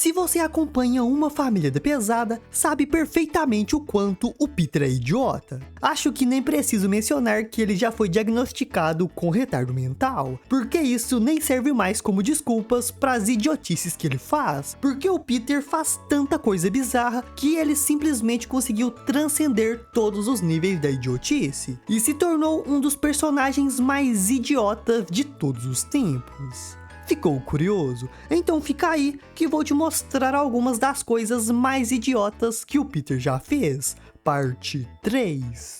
Se você acompanha Uma Família da Pesada, sabe perfeitamente o quanto o Peter é idiota. Acho que nem preciso mencionar que ele já foi diagnosticado com retardo mental, porque isso nem serve mais como desculpas para as idiotices que ele faz, porque o Peter faz tanta coisa bizarra que ele simplesmente conseguiu transcender todos os níveis da idiotice e se tornou um dos personagens mais idiotas de todos os tempos. Ficou curioso? Então fica aí que vou te mostrar algumas das coisas mais idiotas que o Peter já fez. Parte 3.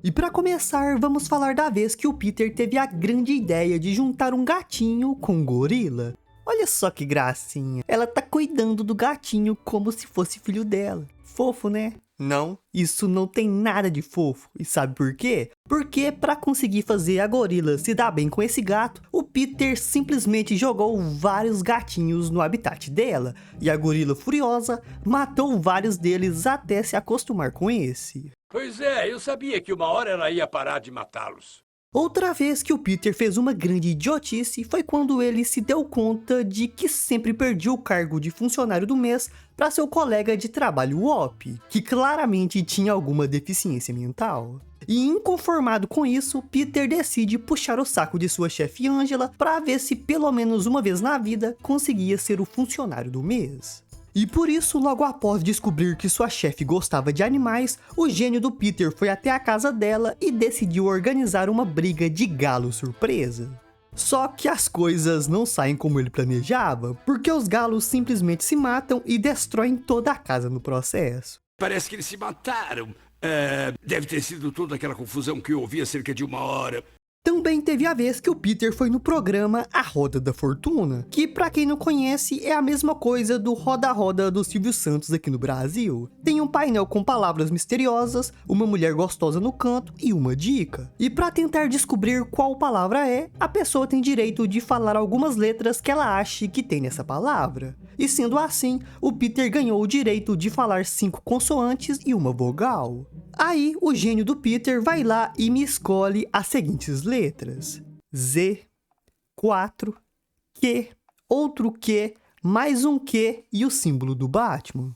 E para começar, vamos falar da vez que o Peter teve a grande ideia de juntar um gatinho com um gorila. Olha só que gracinha, ela tá cuidando do gatinho como se fosse filho dela. Fofo, né? Não, isso não tem nada de fofo. E sabe por quê? Porque para conseguir fazer a gorila se dar bem com esse gato, o Peter simplesmente jogou vários gatinhos no habitat dela. E a gorila furiosa matou vários deles até se acostumar com esse. Pois é, eu sabia que uma hora ela ia parar de matá-los. Outra vez que o Peter fez uma grande idiotice foi quando ele se deu conta de que sempre perdia o cargo de funcionário do mês para seu colega de trabalho Whop, que claramente tinha alguma deficiência mental. E inconformado com isso, Peter decide puxar o saco de sua chefe Angela para ver se pelo menos uma vez na vida conseguia ser o funcionário do mês. E por isso, logo após descobrir que sua chefe gostava de animais, o gênio do Peter foi até a casa dela e decidiu organizar uma briga de galo surpresa. Só que as coisas não saem como ele planejava, porque os galos simplesmente se matam e destroem toda a casa no processo. Parece que eles se mataram. Deve ter sido toda aquela confusão que eu ouvi há cerca de uma hora. Também teve a vez que o Peter foi no programa A Roda da Fortuna, que pra quem não conhece é a mesma coisa do Roda Roda do Silvio Santos aqui no Brasil. Tem um painel com palavras misteriosas, uma mulher gostosa no canto e uma dica. E pra tentar descobrir qual palavra é, a pessoa tem direito de falar algumas letras que ela ache que tem nessa palavra. E sendo assim, o Peter ganhou o direito de falar 5 consoantes e uma vogal. Aí, o gênio do Peter vai lá e me escolhe as seguintes letras: Z, 4, Q, outro Q, mais um Q e o símbolo do Batman.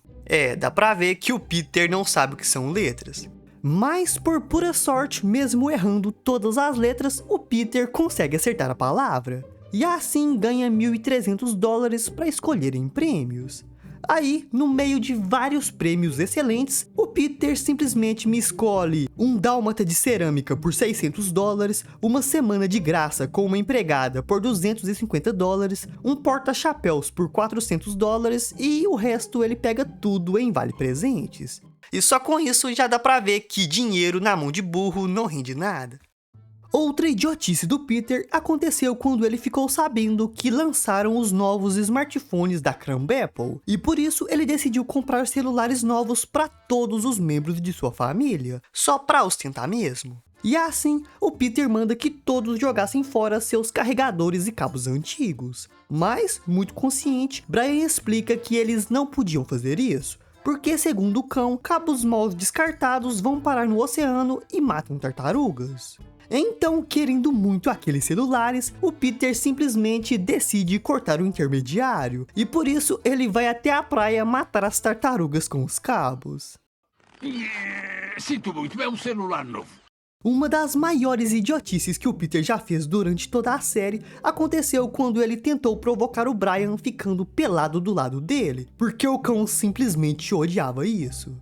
Dá pra ver que o Peter não sabe o que são letras. Mas, por pura sorte, mesmo errando todas as letras, o Peter consegue acertar a palavra. E assim ganha $1.300 para escolher em prêmios. Aí, no meio de vários prêmios excelentes, o Peter simplesmente me escolhe um dálmata de cerâmica por $600, uma semana de graça com uma empregada por $250, um porta-chapéus por $400 e o resto ele pega tudo em vale presentes. E só com isso já dá pra ver que dinheiro na mão de burro não rende nada. Outra idiotice do Peter aconteceu quando ele ficou sabendo que lançaram os novos smartphones da Crumb Apple, e por isso ele decidiu comprar celulares novos para todos os membros de sua família, só para ostentar mesmo. E assim, o Peter manda que todos jogassem fora seus carregadores e cabos antigos. Mas, muito consciente, Brian explica que eles não podiam fazer isso, porque segundo o cão, cabos mal descartados vão parar no oceano e matam tartarugas. Então, querendo muito aqueles celulares, o Peter simplesmente decide cortar o intermediário, e por isso ele vai até a praia matar as tartarugas com os cabos. Sinto muito, é um celular novo. Uma das maiores idiotices que o Peter já fez durante toda a série aconteceu quando ele tentou provocar o Brian ficando pelado do lado dele, porque o cão simplesmente odiava isso.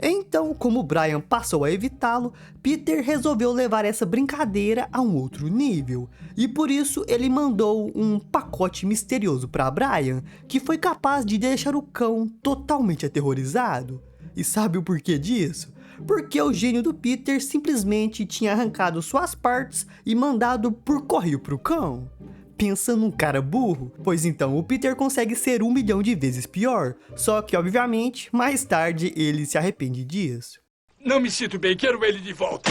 Então, como o Brian passou a evitá-lo, Peter resolveu levar essa brincadeira a um outro nível. E por isso ele mandou um pacote misterioso para Brian, que foi capaz de deixar o cão totalmente aterrorizado. E sabe o porquê disso? Porque o gênio do Peter simplesmente tinha arrancado suas partes e mandado por correio pro cão. Pensa num cara burro? Pois então, o Peter consegue ser 1 milhão de vezes pior, só que obviamente, mais tarde ele se arrepende disso. Não me sinto bem, quero ele de volta.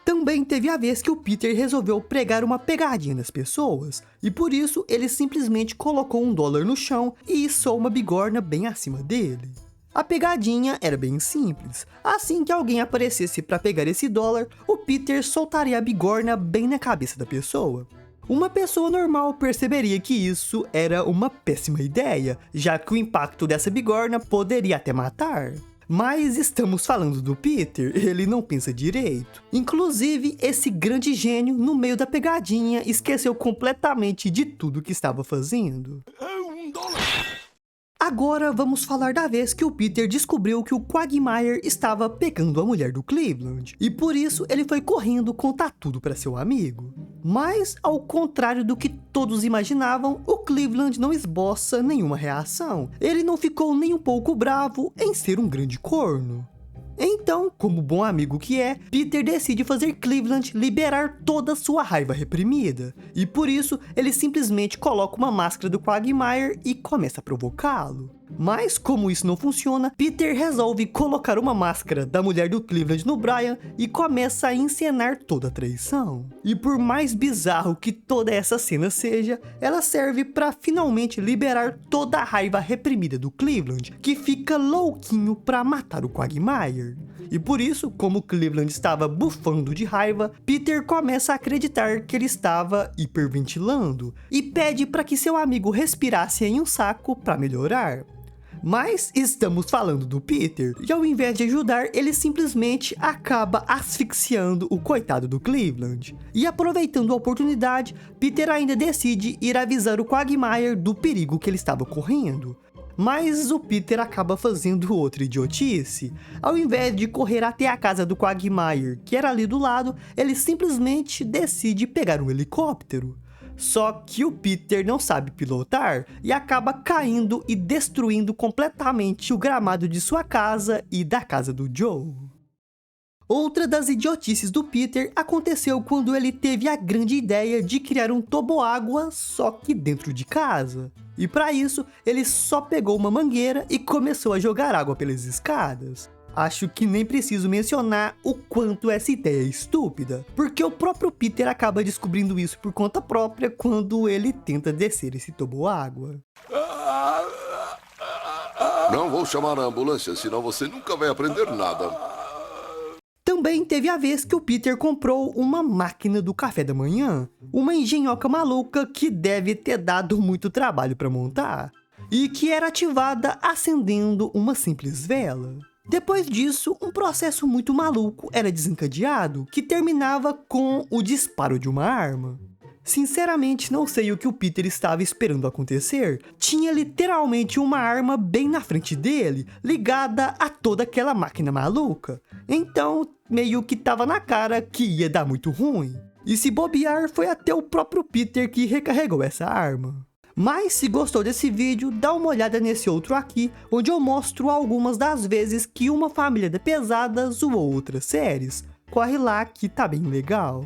Também teve a vez que o Peter resolveu pregar uma pegadinha nas pessoas, e por isso ele simplesmente colocou $1 no chão e içou uma bigorna bem acima dele. A pegadinha era bem simples. Assim que alguém aparecesse para pegar esse dólar, o Peter soltaria a bigorna bem na cabeça da pessoa. Uma pessoa normal perceberia que isso era uma péssima ideia, já que o impacto dessa bigorna poderia até matar. Mas estamos falando do Peter, ele não pensa direito. Inclusive, esse grande gênio, no meio da pegadinha, esqueceu completamente de tudo que estava fazendo. Agora vamos falar da vez que o Peter descobriu que o Quagmire estava pegando a mulher do Cleveland, e por isso ele foi correndo contar tudo para seu amigo. Mas, ao contrário do que todos imaginavam, o Cleveland não esboça nenhuma reação. Ele não ficou nem um pouco bravo em ser um grande corno. Então, como bom amigo que é, Peter decide fazer Cleveland liberar toda a sua raiva reprimida. E por isso, ele simplesmente coloca uma máscara do Quagmire e começa a provocá-lo. Mas como isso não funciona, Peter resolve colocar uma máscara da mulher do Cleveland no Brian e começa a encenar toda a traição. E por mais bizarro que toda essa cena seja, ela serve para finalmente liberar toda a raiva reprimida do Cleveland, que fica louquinho para matar o Quagmire. E por isso, como o Cleveland estava bufando de raiva, Peter começa a acreditar que ele estava hiperventilando e pede para que seu amigo respirasse em um saco para melhorar. Mas estamos falando do Peter, e ao invés de ajudar, ele simplesmente acaba asfixiando o coitado do Cleveland. E aproveitando a oportunidade, Peter ainda decide ir avisar o Quagmire do perigo que ele estava correndo. Mas o Peter acaba fazendo outra idiotice. Ao invés de correr até a casa do Quagmire, que era ali do lado, ele simplesmente decide pegar um helicóptero. Só que o Peter não sabe pilotar e acaba caindo e destruindo completamente o gramado de sua casa e da casa do Joe. Outra das idiotices do Peter aconteceu quando ele teve a grande ideia de criar um toboágua, só que dentro de casa. E para isso, ele só pegou uma mangueira e começou a jogar água pelas escadas. Acho que nem preciso mencionar o quanto essa ideia é estúpida, porque o próprio Peter acaba descobrindo isso por conta própria quando ele tenta descer esse toboágua. Não vou chamar a ambulância, senão você nunca vai aprender nada. Também teve a vez que o Peter comprou uma máquina do café da manhã, uma engenhoca maluca que deve ter dado muito trabalho para montar, e que era ativada acendendo uma simples vela. Depois disso, um processo muito maluco era desencadeado, que terminava com o disparo de uma arma. Sinceramente, não sei o que o Peter estava esperando acontecer. Tinha literalmente uma arma bem na frente dele, ligada a toda aquela máquina maluca. Então, meio que tava na cara que ia dar muito ruim. E se bobear, foi até o próprio Peter que recarregou essa arma. Mas se gostou desse vídeo, dá uma olhada nesse outro aqui, onde eu mostro algumas das vezes que uma família da pesada zoou outras séries. Corre lá que tá bem legal.